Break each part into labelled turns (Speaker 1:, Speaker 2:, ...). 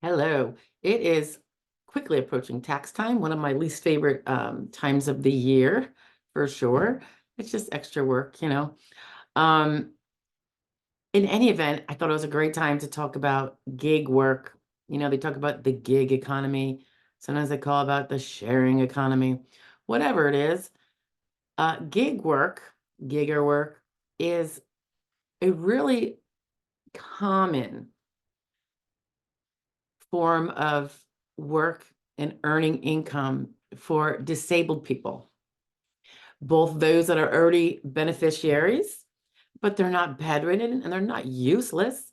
Speaker 1: Hello. It is quickly approaching tax time, one of my least favorite times of the year, for sure. It's just extra work. Um, in any event, I thought it was a great time to talk about gig work. They talk about the gig economy. Sometimes they call about the sharing economy. Whatever it is, gig work, gigger work is a really common form of work and earning income for disabled people, both those that are already beneficiaries, but they're not bedridden and they're not useless,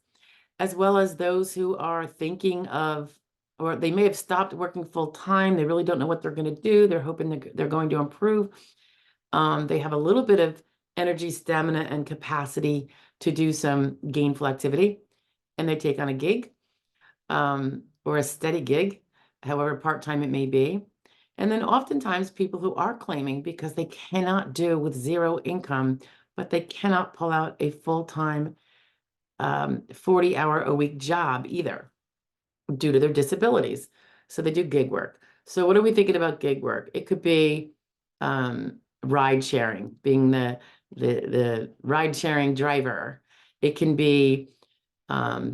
Speaker 1: as well as those who are thinking of, or they may have stopped working full time. They really don't know what they're going to do. They're hoping they're going to improve. They have a little bit of energy, stamina, and capacity to do some gainful activity, and they take on a gig or a steady gig, however part-time it may be. And then oftentimes people who are claiming because they cannot do with zero income, but they cannot pull out a full-time 40-hour-a-week job either due to their disabilities. So they do gig work. So what are we thinking about gig work? It could be ride sharing, being the ride sharing driver. It can be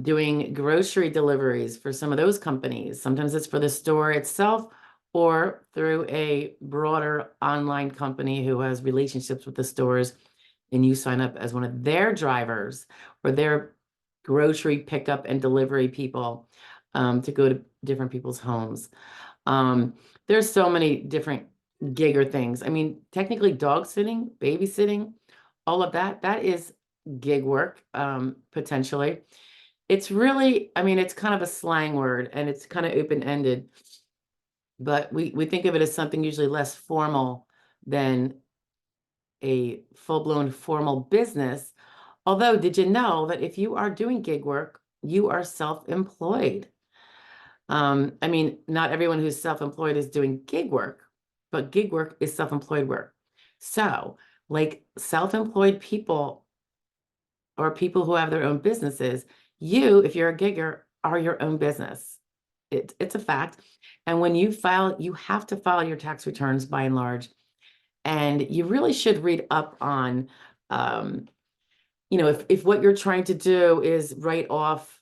Speaker 1: doing grocery deliveries for some of those companies. Sometimes it's for the store itself or through a broader online company who has relationships with the stores, and you sign up as one of their drivers or their grocery pickup and delivery people to go to different people's homes. Um, there's so many different gigger things. I mean, technically dog sitting, babysitting, all of that is gig work, potentially. It's really, I mean, it's kind of a slang word and it's kind of open-ended, but we think of it as something usually less formal than a full-blown formal business. Although, did you know that if you are doing gig work, you are self-employed? I mean, not everyone who's self-employed is doing gig work, but gig work is self-employed work. So, like self-employed people or people who have their own businesses, you, if you're a gigger, are your own business. It's a fact. And when you file, you have to file your tax returns by and large. And you really should read up on, um, if what you're trying to do is write off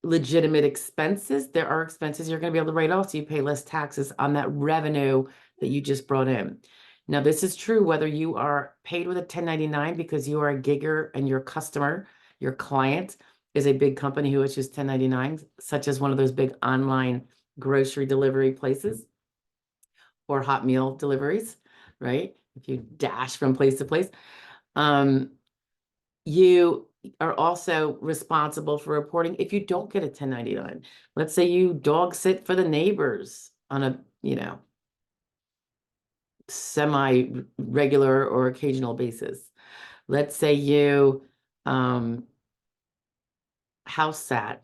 Speaker 1: legitimate expenses, there are expenses you're going to be able to write off so you pay less taxes on that revenue that you just brought in. Now, this is true whether you are paid with a 1099 because you are a gigger and your customer, your client, is a big company who issues 1099s, such as one of those big online grocery delivery places or hot meal deliveries, right? If you dash from place to place. You are also responsible for reporting if you don't get a 1099. Let's say you dog sit for the neighbors on a, semi-regular or occasional basis. Let's say you house sat,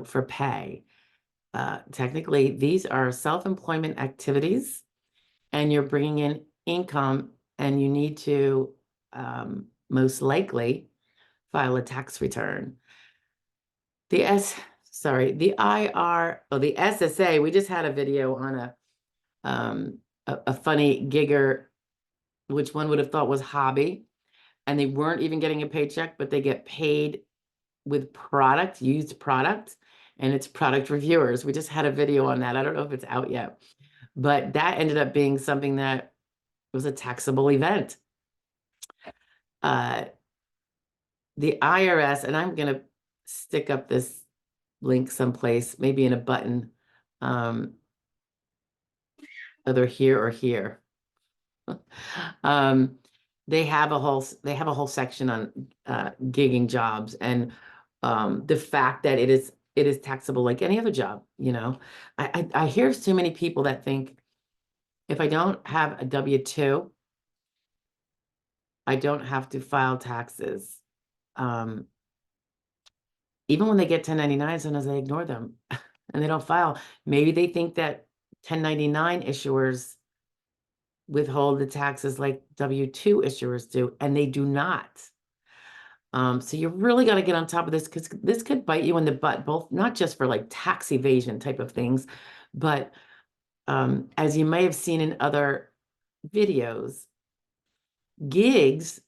Speaker 1: for pay. Technically, these are self-employment activities, and you're bringing in income, and you need to most likely file a tax return. The SSA, we just had a video on a funny gigger, which one would have thought was hobby, and they weren't even getting a paycheck, but they get paid with product, used product, and it's product reviewers. We just had a video on that. I don't know if it's out yet, but that ended up being something that was a taxable event. The IRS, and I'm going to stick up this link someplace, maybe in a button, either here or here. They have a whole section on gigging jobs and the fact that it is taxable like any other job. I hear too many people that think if I don't have a W-2, I don't have to file taxes. Even when they get 1099, sometimes they ignore them and they don't file. Maybe they think that 1099 issuers withhold the taxes like W-2 issuers do, and they do not. So you really got to get on top of this because this could bite you in the butt, both not just for like tax evasion type of things, but as you may have seen in other videos, gigs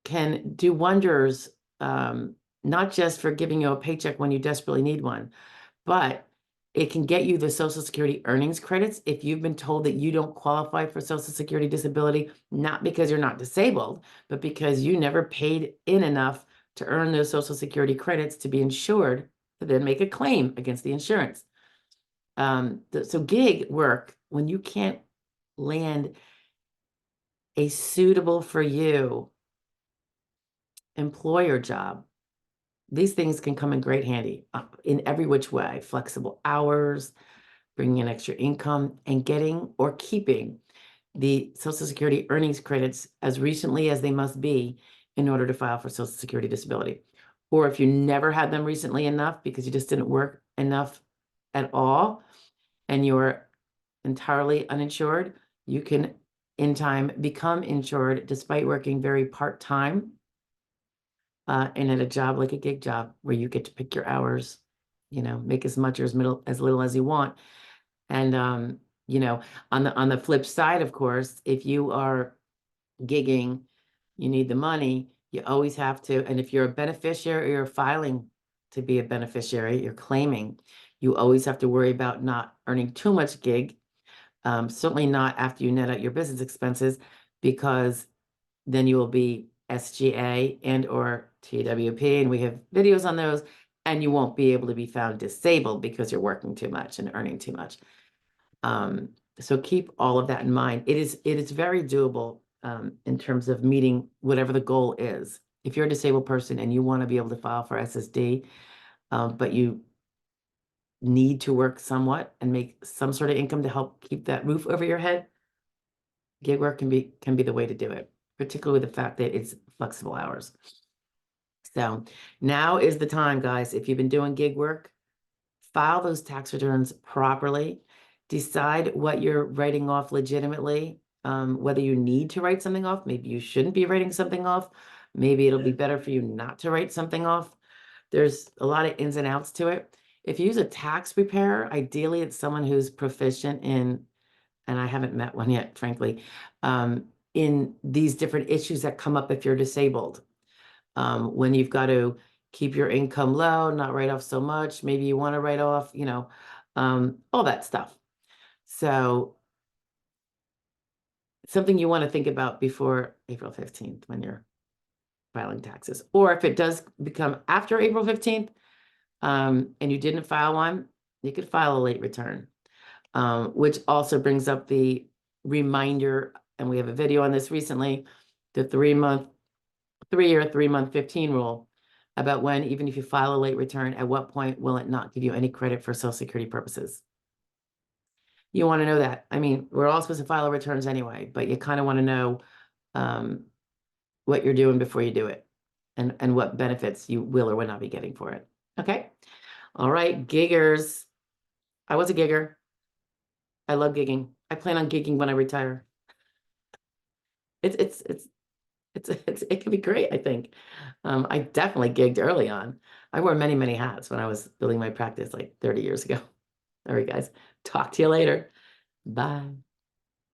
Speaker 1: can do wonders, not just for giving you a paycheck when you desperately need one, but it can get you the Social Security earnings credits if you've been told that you don't qualify for Social Security disability, not because you're not disabled, but because you never paid in enough to earn those Social Security credits to be insured to then make a claim against the insurance. So gig work, when you can't land a suitable for you employer job, these things can come in great handy in every which way. Flexible hours, bringing in extra income, and getting or keeping the Social Security earnings credits as recently as they must be in order to file for Social Security disability. Or if you never had them recently enough because you just didn't work enough at all and you're entirely uninsured, you can in time become insured despite working very part-time and at a job like a gig job where you get to pick your hours, make as much or as little as you want. And you know, on the flip side, of course, if you are gigging, you need the money, you always have to, and if you're a beneficiary or you're filing to be a beneficiary, you're claiming, you always have to worry about not earning too much gig, certainly not after you net out your business expenses, because then you will be SGA and or TWP, and we have videos on those, and you won't be able to be found disabled because you're working too much and earning too much. So keep all of that in mind. It is very doable in terms of meeting whatever the goal is. If you're a disabled person and you want to be able to file for SSD, but you need to work somewhat and make some sort of income to help keep that roof over your head, gig work can be the way to do it, particularly with the fact that it's flexible hours. So now is the time, guys. If you've been doing gig work, file those tax returns properly. Decide what you're writing off legitimately, whether you need to write something off. Maybe you shouldn't be writing something off. Maybe it'll be better for you not to write something off. There's a lot of ins and outs to it. If you use a tax preparer, ideally it's someone who's proficient in, and I haven't met one yet, frankly, in these different issues that come up if you're disabled. When you've got to keep your income low, not write off so much, maybe you want to write off, all that stuff. So something you want to think about before April 15th when you're filing taxes. Or if it does become after April 15th, and you didn't file one, you could file a late return, which also brings up the reminder, and we have a video on this recently, the 3-year, 3-month 15 rule about when, even if you file a late return, at what point will it not give you any credit for Social Security purposes? You want to know that. I mean, we're all supposed to file our returns anyway, but you kind of want to know what you're doing before you do it and what benefits you will or will not be getting for it. Okay. All right, giggers. I was a gigger. I love gigging. I plan on gigging when I retire. It can be great, I think. I definitely gigged early on. I wore many, many hats when I was building my practice like 30 years ago. All right, guys. Talk to you later. Bye.